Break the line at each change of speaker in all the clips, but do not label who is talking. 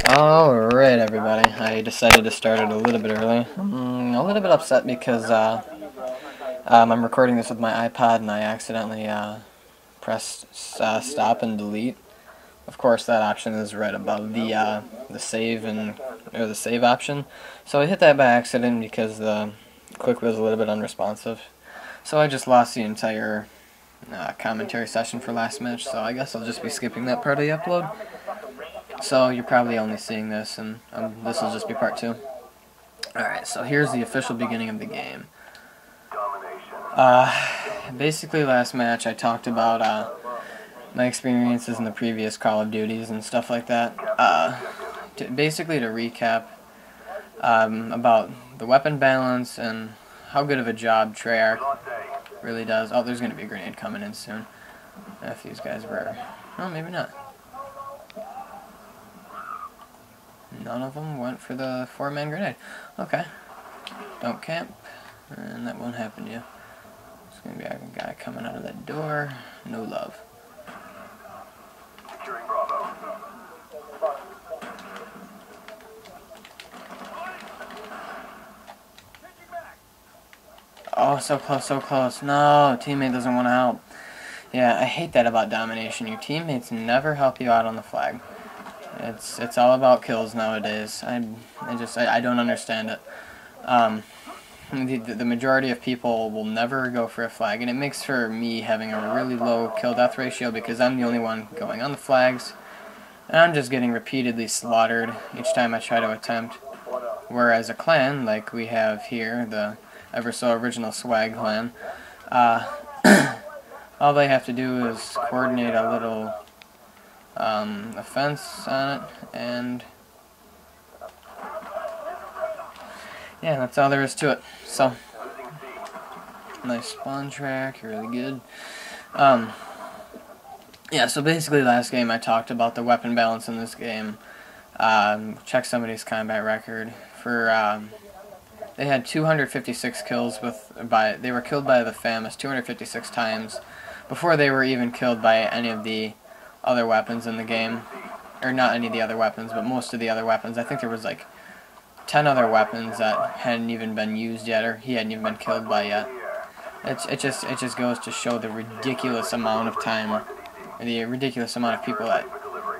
Alright everybody, I decided to start it a little bit early. A little bit upset because I'm recording this with my iPod and I accidentally pressed stop and delete. Of course that option is right above the save or the save option. So I hit that by accident because the click was a little bit unresponsive. So I just lost the entire commentary session for last match, so I guess I'll just be skipping that part of the upload. So you're probably only seeing this, and this will just be part 2. Alright, so here's the official beginning of the game. Basically last match I talked about my experiences in the previous Call of Duties and stuff like that. Basically to recap about the weapon balance and how good of a job Treyarch really does. Oh, there's going to be a grenade coming in soon. If these guys were... Oh, maybe not. None of them went for the 4-man grenade. Okay. Don't camp. And that won't happen to you. There's going to be a guy coming out of that door. No love. Oh, so close, so close. No, teammate doesn't want to help. Yeah, I hate that about domination. Your teammates never help you out on the flag. It's all about kills nowadays. I don't understand it. The majority of people will never go for a flag, and it makes for me having a really low kill-death ratio because I'm the only one going on the flags, and I'm just getting repeatedly slaughtered each time I try to attempt. Whereas a clan, like we have here, the ever so original Swag clan, all they have to do is coordinate a little offense on it, and yeah, that's all there is to it. So, nice spawn track, really good. Yeah, so basically last game I talked about the weapon balance in this game. Check somebody's combat record. They had 256 kills they were killed by the FAMAS 256 times before they were even killed by any of the other weapons in the game. Or not any of the other weapons, but most of the other weapons. I think there was like 10 other weapons that hadn't even been used yet, or he hadn't even been killed by yet. It just goes to show the ridiculous amount of time, or the ridiculous amount of people that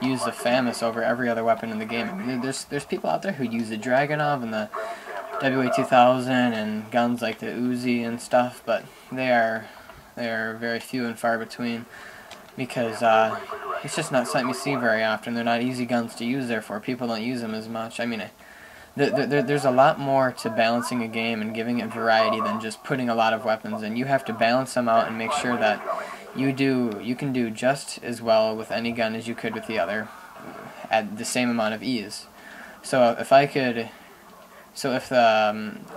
use the FAMAS over every other weapon in the game. I mean, there's people out there who use the Dragunov and the WA-2000 and guns like the Uzi and stuff, but they are very few and far between because it's just not something you see very often. They're not easy guns to use, therefore people don't use them as much. I mean, there's a lot more to balancing a game and giving it variety than just putting a lot of weapons in. You have to balance them out and make sure that you can do just as well with any gun as you could with the other at the same amount of ease. So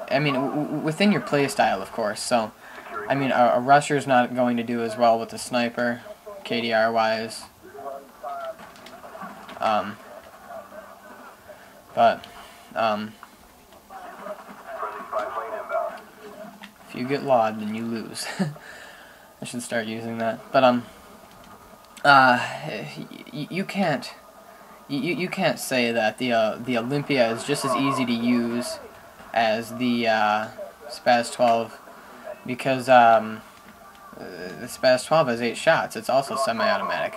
I mean, within your play style, of course. So, I mean, a rusher's not going to do as well with a sniper, KDR-wise. If you get LOD, then you lose. I should start using that. But you can't say that the Olympia is just as easy to use as the Spaz 12 because the Spaz 12 has 8 shots. It's also semi-automatic.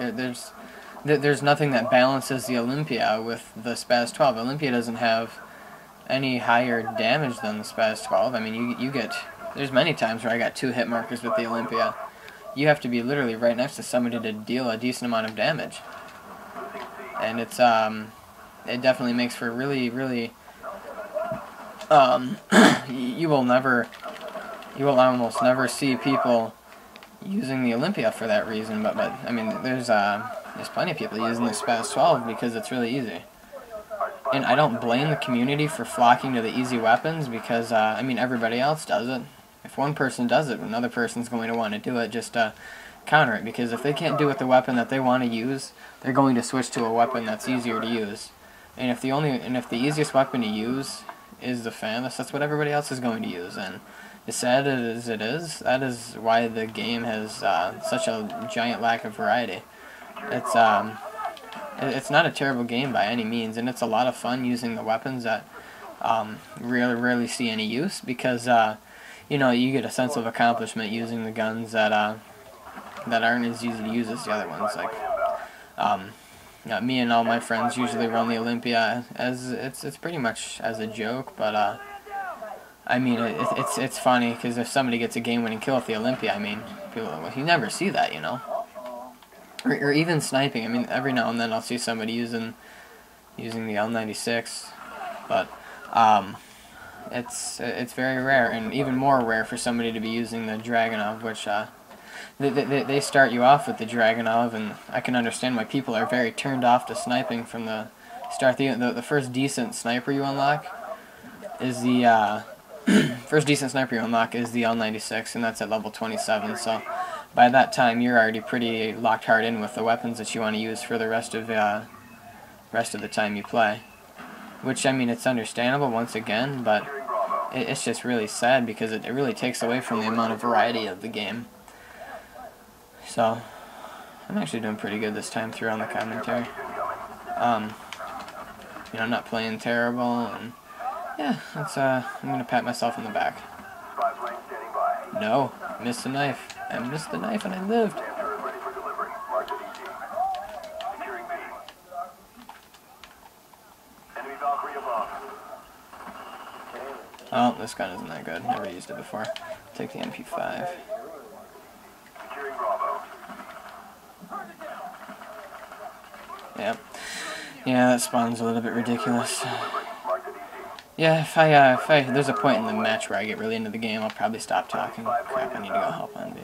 There's nothing that balances the Olympia with the Spaz 12. Olympia doesn't have any higher damage than the Spaz 12. I mean, there's many times where I got 2 hit markers with the Olympia. You have to be literally right next to somebody to deal a decent amount of damage. And it definitely makes for really you will almost never see people using the Olympia for that reason, but I mean there's plenty of people using the Spaz 12 because it's really easy. And I don't blame the community for flocking to the easy weapons because I mean everybody else does it. If one person does it, another person's going to want to do it just to counter it, because if they can't do it with the weapon that they want to use, they're going to switch to a weapon that's easier to use. And if the easiest weapon to use is the FAMAS, that's what everybody else is going to use. And as sad as it is, that is why the game has such a giant lack of variety. It's It's not a terrible game by any means, and it's a lot of fun using the weapons that rarely see any use, because you know, you get a sense of accomplishment using the guns that aren't as easy to use as the other ones. Like me and all my friends usually run the Olympia as it's pretty much as a joke, but I mean it's funny because if somebody gets a game-winning kill with the Olympia, I mean, people, well, you never see that, you know. Or even sniping. I mean, every now and then I'll see somebody using the L96, but it's very rare, and even more rare for somebody to be using the Dragunov, which they start you off with the Dragunov, and I can understand why people are very turned off to sniping from the start. The first decent sniper you unlock is the first decent sniper you unlock is the L96, and that's at level 27. So by that time, you're already pretty locked hard in with the weapons that you want to use for the rest of the time you play. Which, I mean, it's understandable once again, but it's just really sad because it really takes away from the amount of variety of the game. So I'm actually doing pretty good this time through on the commentary. You know, I'm not playing terrible, and yeah, that's I'm gonna pat myself on the back. No, missed the knife. I missed the knife and I lived. Oh, this gun isn't that good. Never used it before. Take the MP5. Yep. Yeah, that spawn's a little bit ridiculous. Yeah, if there's a point in the match where I get really into the game, I'll probably stop talking. Crap, I need to go help on B.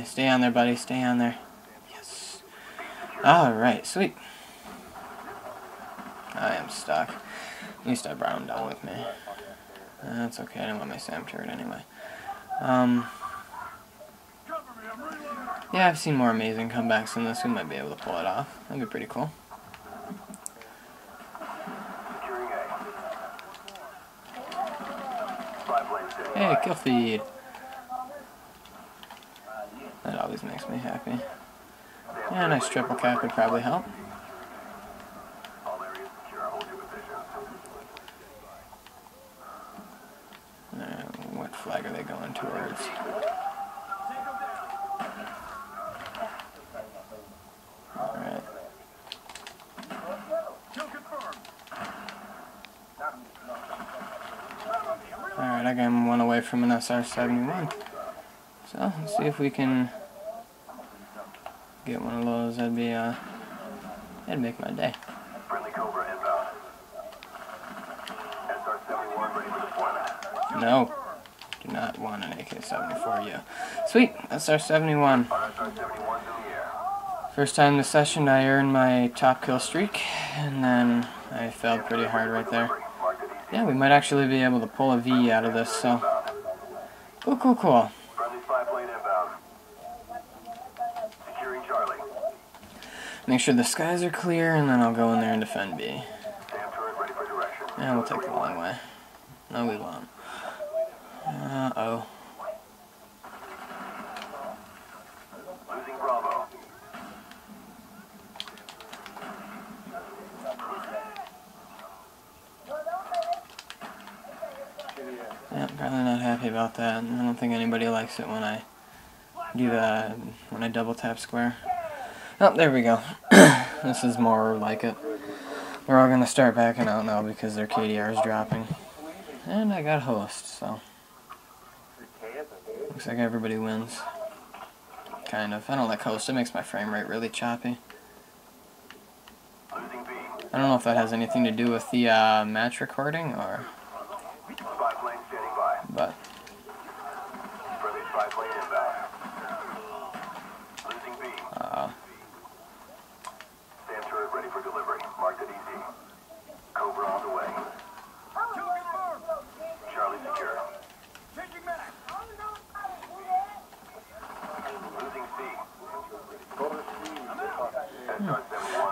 Stay on there, buddy. Stay on there. Yes. Alright, sweet. I am stuck. You start bowing down with me. That's okay, I don't want my SAM turret anyway. Yeah, I've seen more amazing comebacks than this. We might be able to pull it off. That'd be pretty cool. Hey, kill feed. That always makes me happy. Yeah, a nice triple cap would probably help. What flag are they going towards? Alright. Alright, I got him one away from an SR-71. So, let's see if we can get one of those. That'd be, that'd make my day. No. Do not want an AK-74, yeah. Sweet, SR-71. First time this session I earned my top kill streak, and then I failed pretty hard right there. Yeah, we might actually be able to pull a V out of this, so... Cool, cool, cool. Make sure the skies are clear, and then I'll go in there and defend B. Yeah, we'll take the long way. No, we won't. Uh-oh. Yeah, probably not happy about that. I don't think anybody likes it when I do that, when I double tap square. Oh, there we go. This is more like it. They're all gonna start backing out now because their KDR is dropping. And I got host, so looks like everybody wins. Kind of. I don't like host. It makes my frame rate really choppy. I don't know if that has anything to do with the match recording, or... But...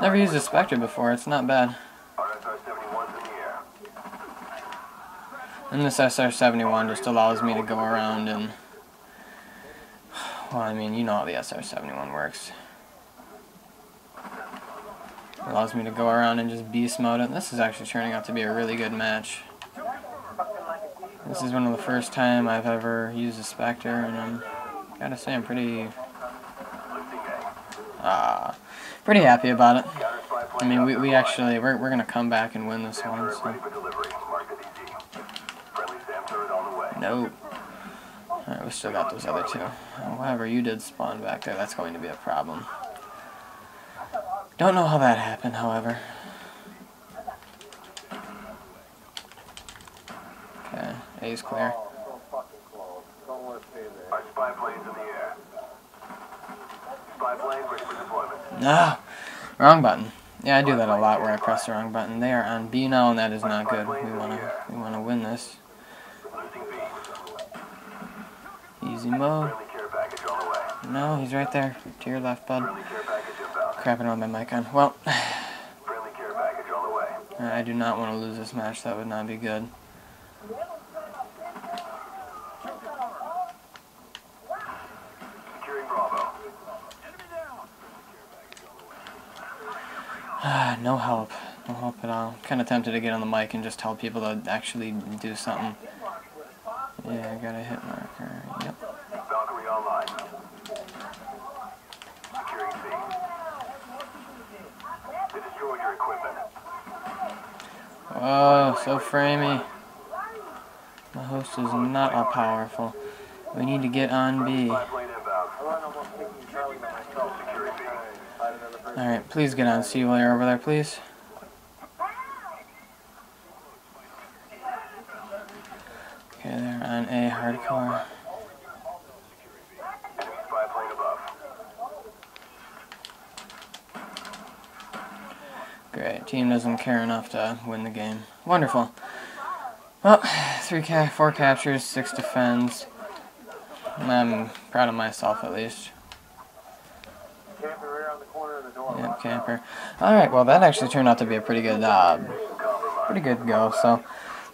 Never used a Spectre before, it's not bad. And this SR-71 just allows me to go around and... Well, I mean, you know how the SR-71 works. Allows me to go around and just beast mode it. This is actually turning out to be a really good match. This is one of the first time I've ever used a Spectre, and I'm gotta say I'm pretty happy about it. I mean, we're gonna come back and win this one. So. Nope. Alright, we still got those other two. However, you did spawn back there. That's going to be a problem. Don't know how that happened, however. Okay, A's clear. No! Wrong button. Yeah, I do that a lot where I press the wrong button. They are on B now, and that is not good. We wanna win this. Easy mode. No, he's right there. To your left, bud. Crapping on my mic on. Well, I do not want to lose this match. That would not be good. No help. No help at all. Kind of tempted to get on the mic and just tell people to actually do something. Yeah, I got a hit marker. Yep. Valkyrie online. Securing C. They destroyed your equipment. Oh, so framey. The host is not all powerful. We need to get on B. Alright, please get on C while you're over there, please. Okay, they're on A hardcore. Great, team doesn't care enough to win the game. Wonderful. Well, 4 captures, 6 defends. I'm proud of myself at least. Yep, camper. Alright, well that actually turned out to be a pretty good go. So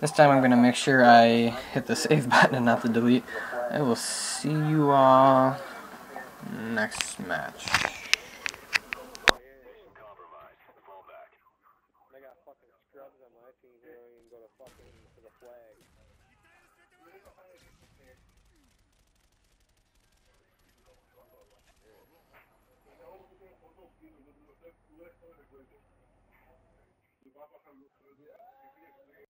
this time I'm going to make sure I hit the save button and not the delete. I will see you all next match.